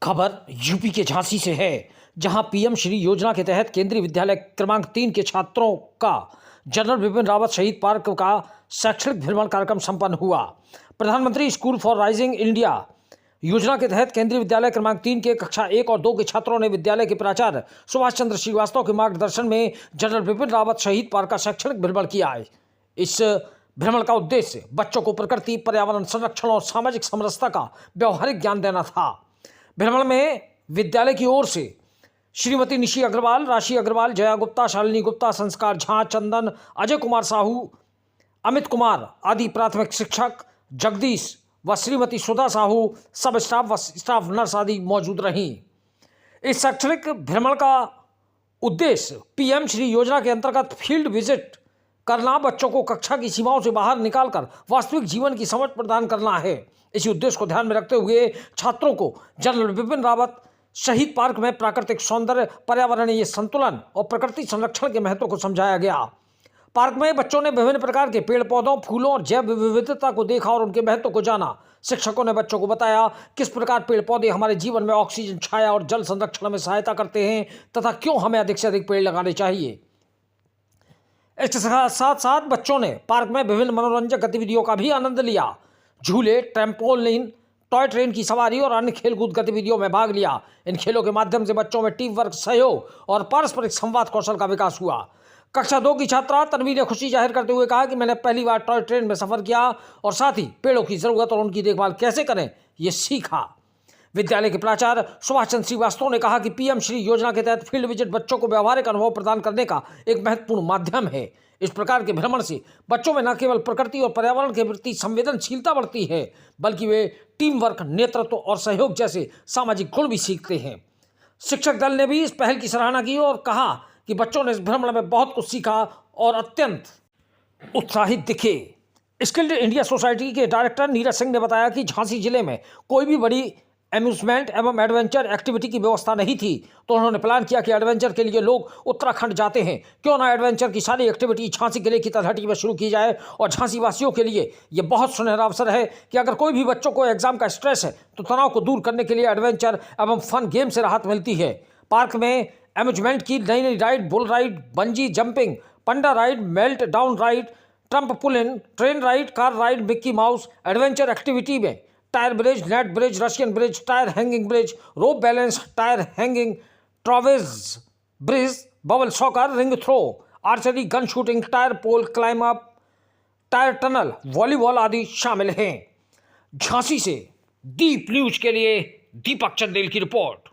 खबर यूपी के झांसी से है, जहां पीएम श्री योजना के तहत केंद्रीय विद्यालय क्रमांक 3 के छात्रों का जनरल बिपिन रावत शहीद पार्क का शैक्षणिक भ्रमण कार्यक्रम संपन्न हुआ। प्रधानमंत्री स्कूल फॉर राइजिंग इंडिया योजना के तहत केंद्रीय विद्यालय क्रमांक 3 के कक्षा 1 और 2 के छात्रों ने विद्यालय के प्राचार्य सुभाष चंद्र श्रीवास्तव के मार्गदर्शन में जनरल बिपिन रावत शहीद पार्क का शैक्षणिक भ्रमण किया है। इस भ्रमण का उद्देश्य बच्चों को प्रकृति, पर्यावरण संरक्षण और सामाजिक समरसता का व्यवहारिक ज्ञान देना था। भ्रमण में विद्यालय की ओर से श्रीमती निशी अग्रवाल, राशि अग्रवाल, जया गुप्ता, शालिनी गुप्ता, संस्कार झा, चंदन, अजय कुमार साहू, अमित कुमार आदि प्राथमिक शिक्षक, जगदीश व श्रीमती सुधा साहू, सब स्टाफ व स्टाफ नर्स आदि मौजूद रहीं। इस शैक्षणिक भ्रमण का उद्देश्य पीएम श्री योजना के अंतर्गत फील्ड विजिट करना, बच्चों को कक्षा की सीमाओं से बाहर निकालकर वास्तविक जीवन की समझ प्रदान करना है। इसी उद्देश्य को ध्यान में रखते हुए छात्रों को जनरल बिपिन रावत शहीद पार्क में प्राकृतिक सौंदर्य, पर्यावरणीय संतुलन और प्रकृति संरक्षण के महत्व को समझाया गया। पार्क में बच्चों ने विभिन्न प्रकार के पेड़ पौधों, फूलों और जैव विविधता को देखा और उनके महत्व को जाना। शिक्षकों ने बच्चों को बताया किस प्रकार पेड़ पौधे हमारे जीवन में ऑक्सीजन, छाया और जल संरक्षण में सहायता करते हैं तथा क्यों हमें अधिक से अधिक पेड़ लगाने चाहिए। इसके साथ साथ बच्चों ने पार्क में विभिन्न मनोरंजक गतिविधियों का भी आनंद लिया। झूले, ट्रैम्पोलिन, टॉय ट्रेन की सवारी और अन्य खेलकूद गतिविधियों में भाग लिया। इन खेलों के माध्यम से बच्चों में टीम वर्क, सहयोग और पारस्परिक संवाद कौशल का विकास हुआ। कक्षा 2 की छात्रा तन्वी ने खुशी जाहिर करते हुए कहा कि मैंने पहली बार टॉय ट्रेन में सफर किया और साथ ही पेड़ों की जरूरत और उनकी देखभाल कैसे करें ये सीखा। विद्यालय के प्राचार्य सुभाष चंद्र श्रीवास्तव ने कहा कि पीएम श्री योजना के तहत फील्ड विजिट बच्चों को व्यवहारिक अनुभव प्रदान करने का एक महत्वपूर्ण माध्यम है। इस प्रकार के भ्रमण से बच्चों में न केवल प्रकृति और पर्यावरण के प्रति संवेदनशीलता बढ़ती है, बल्कि वे टीम वर्क, नेतृत्व और सहयोग जैसे सामाजिक गुण भी सीखते हैं। शिक्षक दल ने भी इस पहल की सराहना की और कहा कि बच्चों ने इस भ्रमण में बहुत कुछ सीखा और अत्यंत उत्साहित दिखे। स्किल्ड इंडिया सोसाइटी के डायरेक्टर नीरज सिंह ने बताया कि झांसी जिले में कोई भी बड़ी एम्यूजमेंट एवं एडवेंचर एक्टिविटी की व्यवस्था नहीं थी, तो उन्होंने प्लान किया कि एडवेंचर के लिए लोग उत्तराखंड जाते हैं, क्यों ना एडवेंचर की सारी एक्टिविटी झांसी किले की तलहटी में शुरू की जाए। और झांसी वासियों के लिए ये बहुत सुनहरा अवसर है कि अगर कोई भी बच्चों को एग्जाम का स्ट्रेस है तो तनाव को दूर करने के लिए एडवेंचर एवं फन गेम से राहत मिलती है। पार्क में एम्यूजमेंट की नई नई ride, bull ride, bungee jumping, panda ride, meltdown ride, trampoline, train ride, car ride, Mickey Mouse, adventure activity में tyre bridge, net bridge, Russian bridge, tyre hanging bridge, rope balance, tyre hanging, traverse bridge, bubble soccer, ring throw, archery, gun shooting, tyre pole climb up, tyre tunnel, volleyball आदि शामिल हैं। झांसी से दीप news के लिए दीपक चंदेल की report.